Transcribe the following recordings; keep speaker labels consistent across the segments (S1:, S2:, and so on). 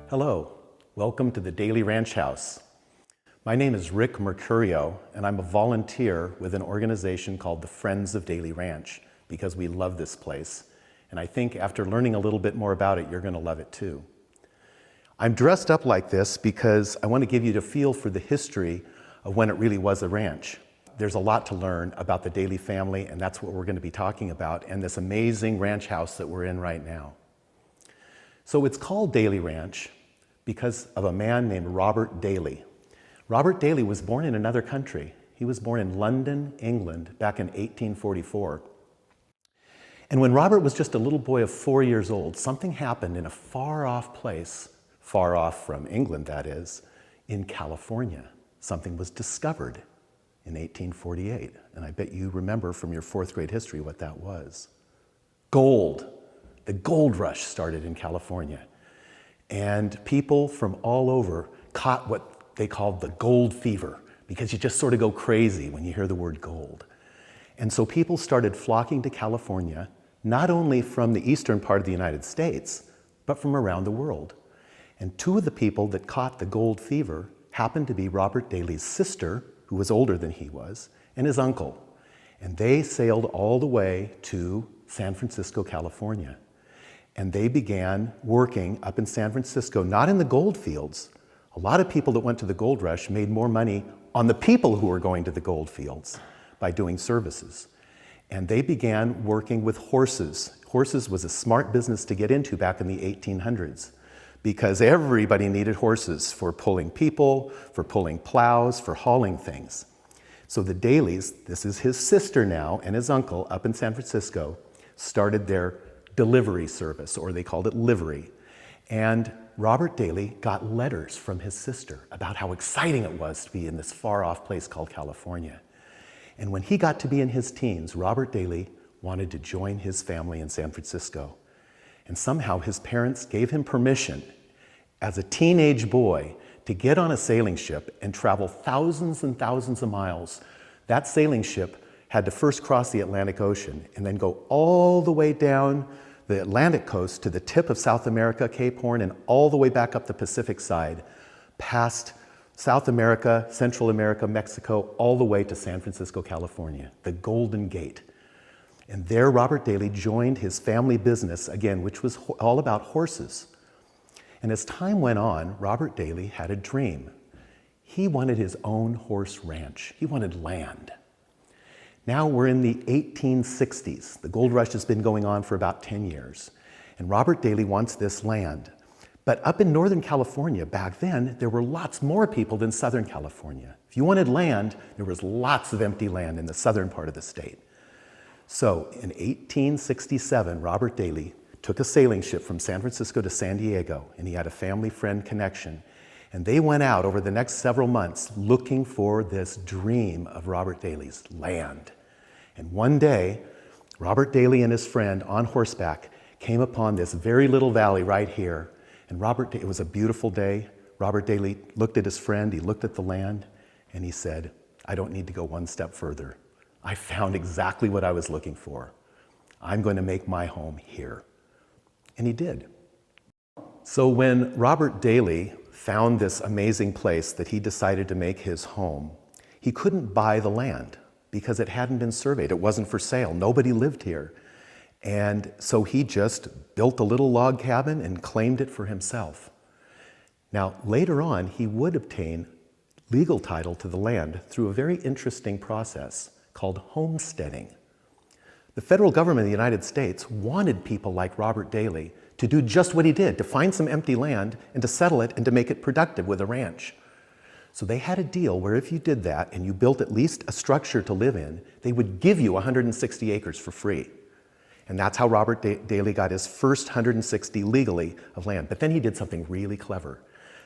S1: Hello, welcome to the Daly Ranch House. My name is Rick Mercurio, and I'm a volunteer with an organization called the Friends of Daly Ranch because we love this place. And I think after learning a little bit more about it, you're going to love it too. I'm dressed up like this because I want to give you a feel for the history of when it really was a ranch. There's a lot to learn about the Daly family, and that's what we're going to be talking about, and this amazing ranch house that we're in right now. So it's called Daly Ranch because of a man named Robert Daly. Robert Daly was born in another country. He was born in London, England, back in 1844. And when Robert was just a little boy of 4 years old, something happened in a far-off place, far off from England, that is, in California. Something was discovered in 1848, and I bet you remember from your fourth grade history what that was. Gold. The gold rush started in California, and people from all over caught what they called the gold fever, because you just sort of go crazy when you hear the word gold. And so people started flocking to California, not only from the eastern part of the United States, but from around the world. And two of the people that caught the gold fever happened to be Robert Daly's sister, who was older than he was, and his uncle. And they sailed all the way to San Francisco, California. And they began working up in San Francisco, not in the gold fields. A lot of people that went to the gold rush made more money on the people who were going to the gold fields by doing services. And they began working with horses. Horses was a smart business to get into back in the 1800s because everybody needed horses for pulling people, for pulling plows, for hauling things. So the Dalys, this is his sister now and his uncle up in San Francisco, started their delivery service, or they called it livery. And Robert Daly got letters from his sister about how exciting it was to be in this far-off place called California. And when he got to be in his teens, Robert Daly wanted to join his family in San Francisco. And somehow his parents gave him permission as a teenage boy to get on a sailing ship and travel thousands and thousands of miles. That sailing ship had to first cross the Atlantic Ocean and then go all the way down the Atlantic coast to the tip of South America, Cape Horn, and all the way back up the Pacific side, past South America, Central America, Mexico, all the way to San Francisco, California, the Golden Gate. And there Robert Daly joined his family business, again, which was all about horses. And as time went on, Robert Daly had a dream. He wanted his own horse ranch. He wanted land. Now we're in the 1860s. The gold rush has been going on for about 10 years. And Robert Daly wants this land. But up in Northern California, back then, there were lots more people than Southern California. If you wanted land, there was lots of empty land in the southern part of the state. So in 1867, Robert Daly took a sailing ship from San Francisco to San Diego, and he had a family friend connection. And they went out over the next several months looking for this dream of Robert Daly's, land. And one day, Robert Daly and his friend on horseback came upon this very little valley right here. And it was a beautiful day. Robert Daly looked at his friend, he looked at the land, and he said, "I don't need to go one step further. I found exactly what I was looking for. I'm going to make my home here." And he did. So when Robert Daly found this amazing place that he decided to make his home, he couldn't buy the land because it hadn't been surveyed. It wasn't for sale. Nobody lived here. And so he just built a little log cabin and claimed it for himself. Now, later on, he would obtain legal title to the land through a very interesting process called homesteading. The federal government of the United States wanted people like Robert Daly to do just what he did, to find some empty land and to settle it and to make it productive with a ranch. So they had a deal where if you did that and you built at least a structure to live in, they would give you 160 acres for free. And that's how Robert Daly got his first 160 legally of land. But then he did something really clever.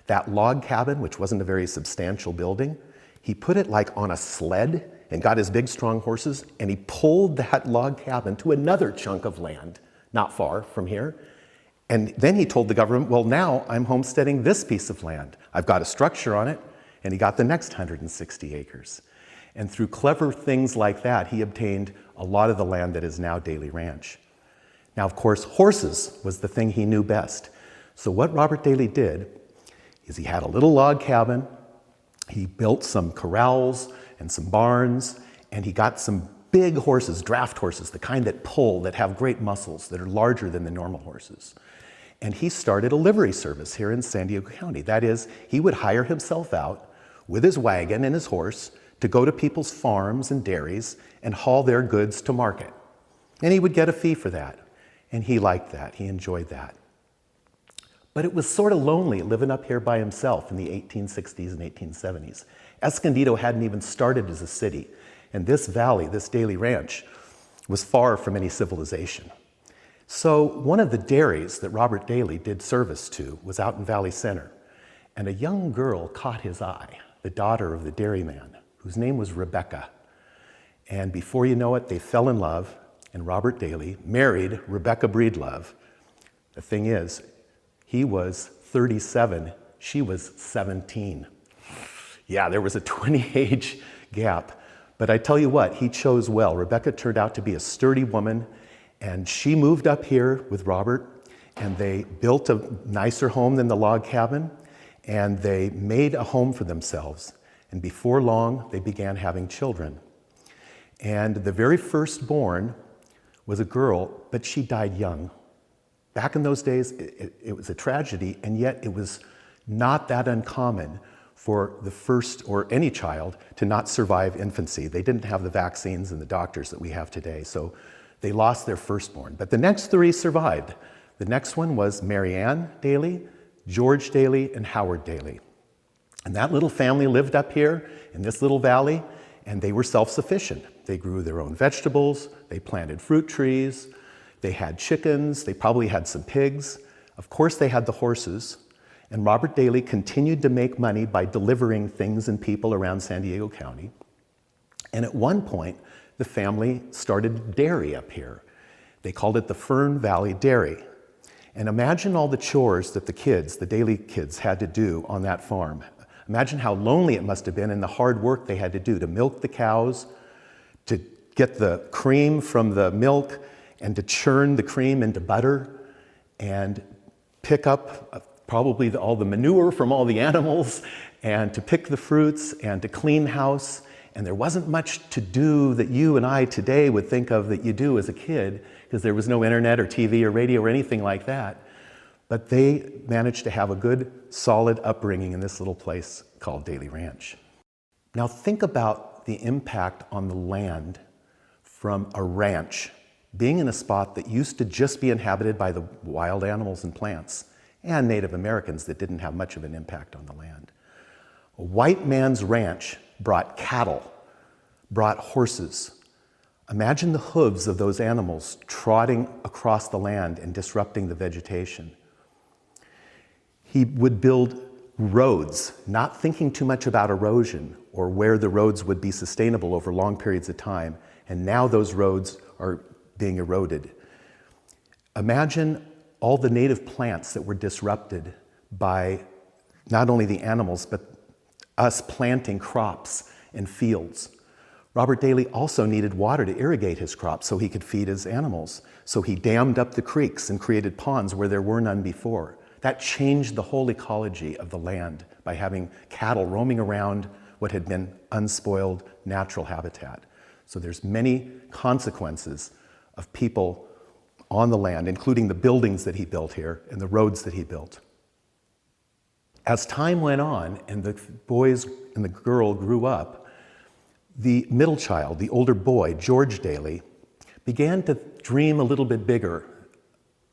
S1: That log cabin, which wasn't a very substantial building, he put it like on a sled and got his big strong horses, and he pulled that log cabin to another chunk of land, not far from here. And then he told the government, well, now I'm homesteading this piece of land. I've got a structure on it, and he got the next 160 acres. And through clever things like that, he obtained a lot of the land that is now Daly Ranch. Now, of course, horses was the thing he knew best. So what Robert Daly did is he had a little log cabin, he built some corrals and some barns, and he got some big horses, draft horses, the kind that pull, that have great muscles, that are larger than the normal horses. And he started a livery service here in San Diego County. That is, he would hire himself out with his wagon and his horse to go to people's farms and dairies and haul their goods to market. And he would get a fee for that. And he liked that, he enjoyed that. But it was sort of lonely living up here by himself in the 1860s and 1870s. Escondido hadn't even started as a city, and this valley, this Daly Ranch, was far from any civilization. So one of the dairies that Robert Daly did service to was out in Valley Center, and a young girl caught his eye, the daughter of the dairyman, whose name was Rebecca. And before you know it, they fell in love, and Robert Daly married Rebecca Breedlove. The thing is, he was 37, she was 17. Yeah, there was a 20-age gap. But I tell you what, he chose well. Rebecca turned out to be a sturdy woman, and she moved up here with Robert, and they built a nicer home than the log cabin, and they made a home for themselves. And before long, they began having children. And the very firstborn was a girl, but she died young. Back in those days, it was a tragedy, and yet it was not that uncommon for the first or any child to not survive infancy. They didn't have the vaccines and the doctors that we have today, so they lost their firstborn. But the next three survived. The next one was Mary Ann Daly, George Daly, and Howard Daly. And that little family lived up here in this little valley, and they were self-sufficient. They grew their own vegetables, they planted fruit trees, they had chickens, they probably had some pigs. Of course, they had the horses. And Robert Daly continued to make money by delivering things and people around San Diego County. And at one point, the family started a dairy up here. They called it the Fern Valley Dairy. And imagine all the chores that the kids, the Daly kids, had to do on that farm. Imagine how lonely it must have been and the hard work they had to do to milk the cows, to get the cream from the milk, and to churn the cream into butter, and pick up probably all the manure from all the animals, and to pick the fruits, and to clean house. And there wasn't much to do that you and I today would think of that you do as a kid, because there was no internet or TV or radio or anything like that. But they managed to have a good, solid upbringing in this little place called Daly Ranch. Now think about the impact on the land from a ranch being in a spot that used to just be inhabited by the wild animals and plants and Native Americans that didn't have much of an impact on the land. A white man's ranch brought cattle, brought horses. Imagine the hooves of those animals trotting across the land and disrupting the vegetation. He would build roads, not thinking too much about erosion or where the roads would be sustainable over long periods of time, and now those roads are being eroded. Imagine all the native plants that were disrupted by not only the animals, but us planting crops and fields. Robert Daly also needed water to irrigate his crops so he could feed his animals. So he dammed up the creeks and created ponds where there were none before. That changed the whole ecology of the land by having cattle roaming around what had been unspoiled natural habitat. So there's many consequences of people on the land, including the buildings that he built here and the roads that he built. As time went on and the boys and the girl grew up, the middle child, the older boy, George Daly, began to dream a little bit bigger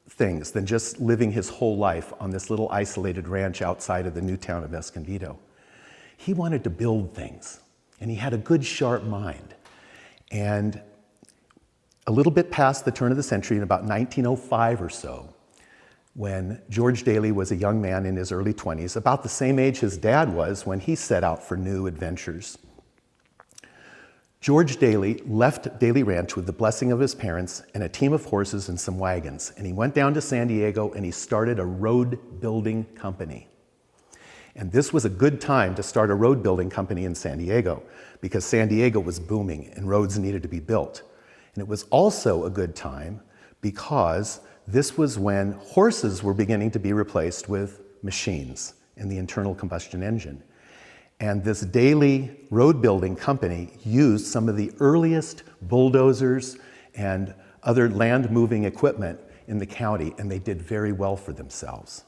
S1: things than just living his whole life on this little isolated ranch outside of the new town of Escondido. He wanted to build things, and he had a good, sharp mind. And a little bit past the turn of the century, in about 1905 or so, when George Daly was a young man in his early 20s, about the same age his dad was when he set out for new adventures. George Daly left Daly Ranch with the blessing of his parents and a team of horses and some wagons, and he went down to San Diego and he started a road building company. And this was a good time to start a road building company in San Diego because San Diego was booming and roads needed to be built. And it was also a good time because this was when horses were beginning to be replaced with machines in the internal combustion engine. And this Daly road building company used some of the earliest bulldozers and other land moving equipment in the county, and they did very well for themselves.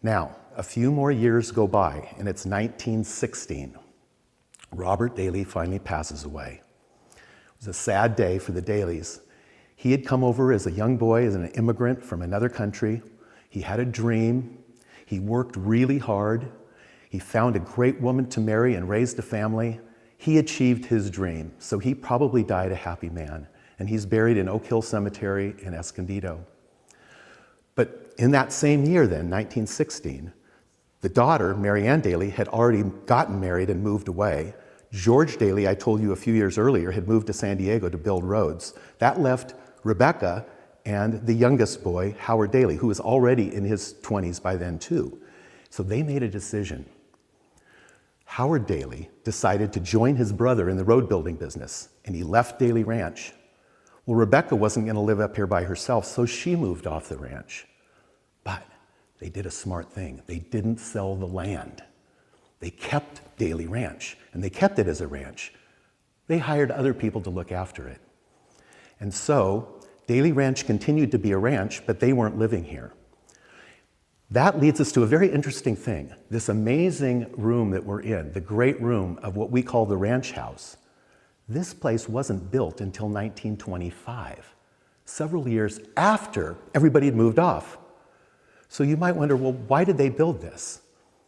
S1: Now, a few more years go by, and it's 1916. Robert Daly finally passes away. It was a sad day for the Dalys. He had come over as a young boy, as an immigrant from another country. He had a dream. He worked really hard. He found a great woman to marry and raised a family. He achieved his dream, so he probably died a happy man. And he's buried in Oak Hill Cemetery in Escondido. But in that same year then, 1916, the daughter, Mary Ann Daly, had already gotten married and moved away. George Daly, I told you a few years earlier, had moved to San Diego to build roads. That left Rebecca and the youngest boy, Howard Daly, who was already in his 20s by then too. So they made a decision. Howard Daly decided to join his brother in the road building business, and he left Daly Ranch. Well, Rebecca wasn't going to live up here by herself, so she moved off the ranch. But they did a smart thing. They didn't sell the land. They kept Daly Ranch, and they kept it as a ranch. They hired other people to look after it. And so Daly Ranch continued to be a ranch, but they weren't living here. That leads us to a very interesting thing. This amazing room that we're in, the great room of what we call the ranch house, this place wasn't built until 1925, several years after everybody had moved off. So you might wonder, well, why did they build this?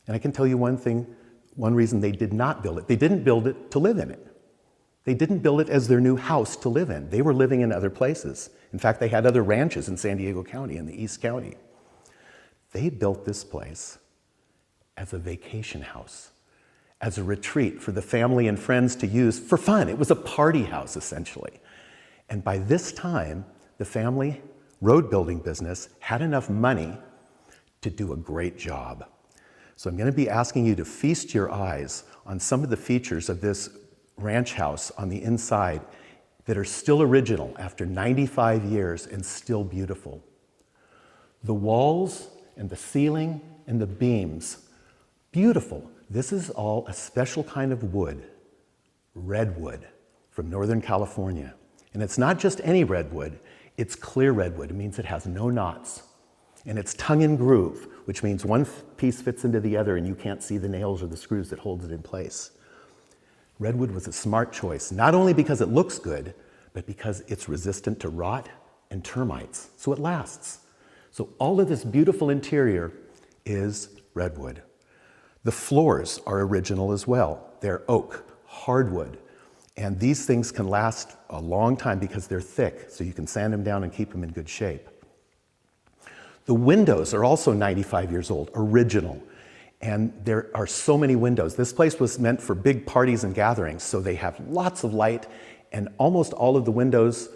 S1: And I can tell you one reason they did not build it. They didn't build it to live in it. They didn't build it as their new house to live in. They were living in other places. In fact, they had other ranches in San Diego County, in the East County. They built this place as a vacation house, as a retreat for the family and friends to use for fun. It was a party house, essentially. And by this time, the family road building business had enough money to do a great job. So I'm going to be asking you to feast your eyes on some of the features of this ranch house on the inside that are still original after 95 years and still beautiful. The walls and the ceiling and the beams, beautiful. This is all a special kind of wood, redwood from Northern California. And it's not just any redwood, it's clear redwood. It means it has no knots. And it's tongue and groove, which means one piece fits into the other and you can't see the nails or the screws that holds it in place. Redwood was a smart choice, not only because it looks good, but because it's resistant to rot and termites, so it lasts. So all of this beautiful interior is redwood. The floors are original as well. They're oak, hardwood, and these things can last a long time because they're thick, so you can sand them down and keep them in good shape. The windows are also 95 years old, original, and there are so many windows. This place was meant for big parties and gatherings, so they have lots of light, and almost all of the windows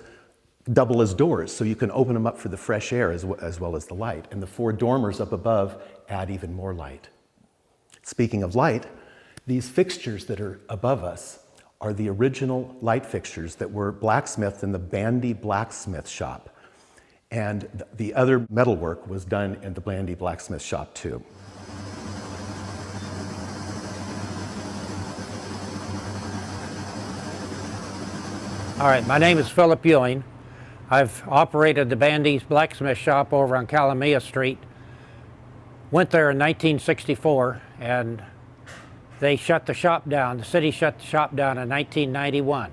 S1: double as doors, so you can open them up for the fresh air as well as the light. And the 4 dormers up above add even more light. Speaking of light, these fixtures that are above us are the original light fixtures that were blacksmithed in the Bandy Blacksmith Shop. And the other metalwork was done in the Bandy Blacksmith Shop too.
S2: All right, my name is Philip Ewing. I've operated the Bandy's Blacksmith Shop over on Calamia Street. Went there in 1964 and they shut the shop down. The city shut the shop down in 1991.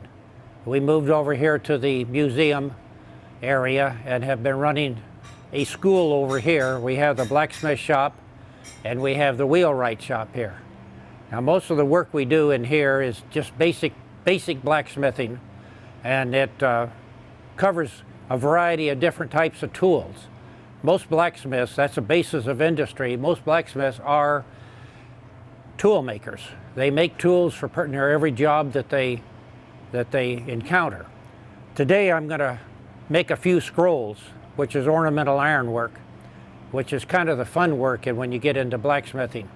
S2: We moved over here to the museum area and have been running a school over here. We have the blacksmith shop and we have the wheelwright shop here. Now most of the work we do in here is just basic blacksmithing, and it covers a variety of different types of tools. Most blacksmiths, that's the basis of industry, most blacksmiths are tool makers. They make tools for pretty near every job that they encounter. Today I'm going to make a few scrolls, which is ornamental ironwork, which is kind of the fun work and when you get into blacksmithing.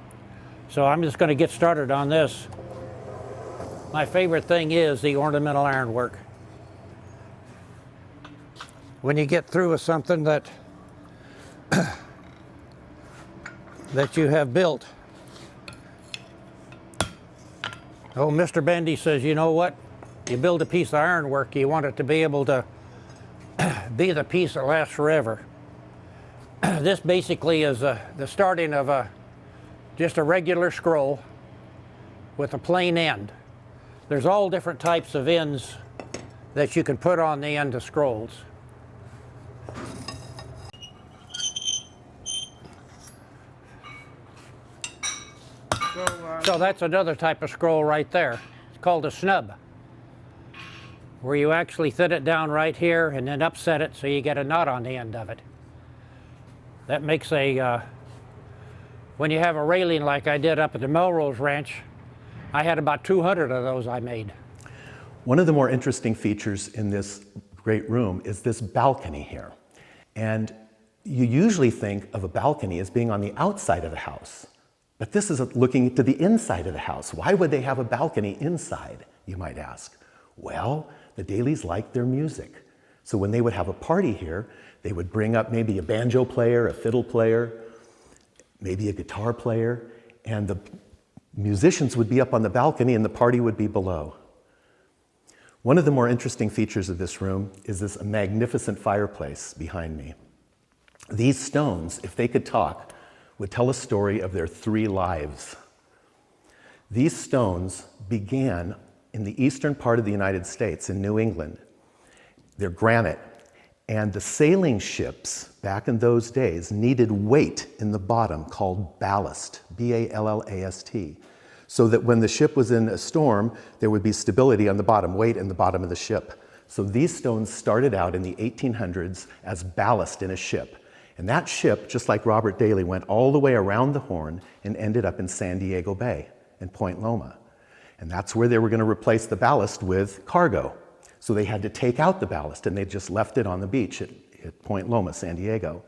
S2: So I'm just going to get started on this. My favorite thing is the ornamental ironwork. when you get through with something that that you have built. Oh, Mr. Bendy says, you know what? You build a piece of ironwork, you want it to be able to be the piece that lasts forever. This basically is the starting of just a regular scroll with a plain end. There's all different types of ends that you can put on the end of scrolls. So that's another type of scroll right there. It's called a snub, where you actually thin it down right here and then upset it so you get a knot on the end of it. That makes when you have a railing like I did up at the Melrose Ranch, I had about 200 of those I made.
S1: One of the more interesting features in this great room is this balcony here. And you usually think of a balcony as being on the outside of the house. But this is looking to the inside of the house. Why would they have a balcony inside, you might ask? Well, the Dailys liked their music. So when they would have a party here, they would bring up maybe a banjo player, a fiddle player, maybe a guitar player, and the musicians would be up on the balcony and the party would be below. One of the more interesting features of this room is this magnificent fireplace behind me. These stones, if they could talk, would tell a story of their 3 lives. These stones began in the eastern part of the United States, in New England. They're granite, and the sailing ships back in those days needed weight in the bottom called ballast, B-A-L-L-A-S-T, so that when the ship was in a storm, there would be stability on the bottom, weight in the bottom of the ship. So these stones started out in the 1800s as ballast in a ship. And that ship, just like Robert Daly, went all the way around the Horn and ended up in San Diego Bay in Point Loma. And that's where they were going to replace the ballast with cargo. So they had to take out the ballast, and they just left it on the beach at Point Loma, San Diego.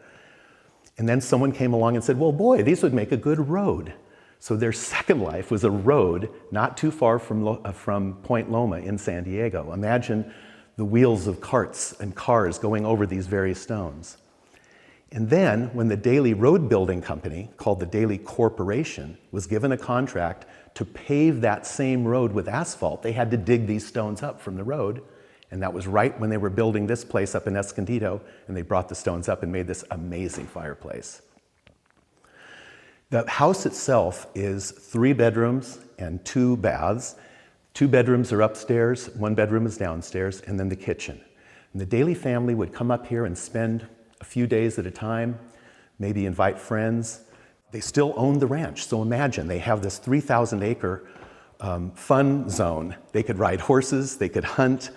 S1: And then someone came along and said, well, boy, these would make a good road. So their second life was a road not too far from Point Loma in San Diego. Imagine the wheels of carts and cars going over these very stones. And then, when the Daly Road Building Company, called the Daly Corporation, was given a contract to pave that same road with asphalt, they had to dig these stones up from the road. And that was right when they were building this place up in Escondido, and they brought the stones up and made this amazing fireplace. The house itself is 3 bedrooms and 2 baths. 2 bedrooms are upstairs, 1 bedroom is downstairs, and then the kitchen. And the Daly family would come up here and spend a few days at a time, maybe invite friends. They still own the ranch, so imagine they have this 3,000-acre fun zone. They could ride horses, they could hunt,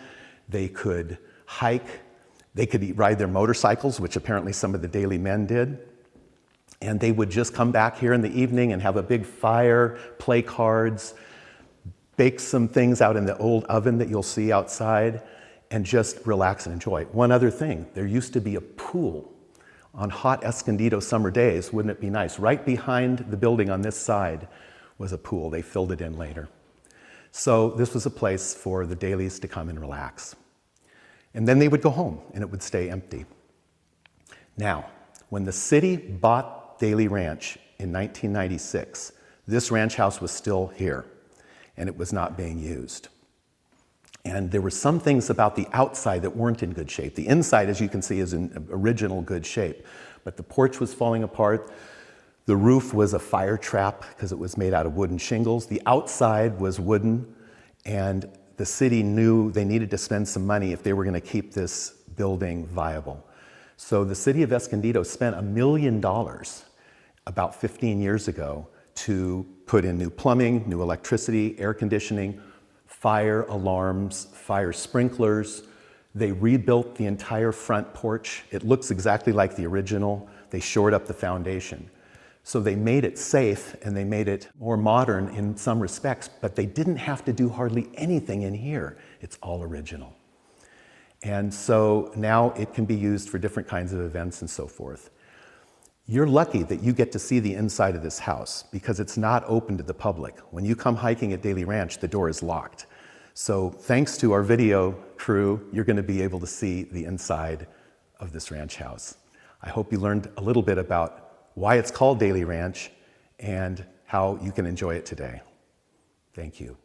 S1: they could hike, they could ride their motorcycles, which apparently some of the Daly men did. And they would just come back here in the evening and have a big fire, play cards, bake some things out in the old oven that you'll see outside, and just relax and enjoy. One other thing, there used to be a pool on hot Escondido summer days. Wouldn't it be nice? Right behind the building on this side was a pool. They filled it in later. So this was a place for the Dalys to come and relax. And then they would go home and it would stay empty. Now, when the city bought Daly Ranch in 1996, this ranch house was still here and it was not being used. And there were some things about the outside that weren't in good shape. The inside, as you can see, is in original good shape. But the porch was falling apart. The roof was a fire trap because it was made out of wooden shingles. The outside was wooden. And the city knew they needed to spend some money if they were going to keep this building viable. So the city of Escondido spent $1 million about 15 years ago to put in new plumbing, new electricity, air conditioning, fire alarms, fire sprinklers. They rebuilt the entire front porch. It looks exactly like the original. They shored up the foundation. So they made it safe and they made it more modern in some respects, but they didn't have to do hardly anything in here. It's all original. And so now it can be used for different kinds of events and so forth. You're lucky that you get to see the inside of this house because it's not open to the public. When you come hiking at Daly Ranch, the door is locked. So thanks to our video crew, you're going to be able to see the inside of this ranch house. I hope you learned a little bit about why it's called Daly Ranch and how you can enjoy it today. Thank you.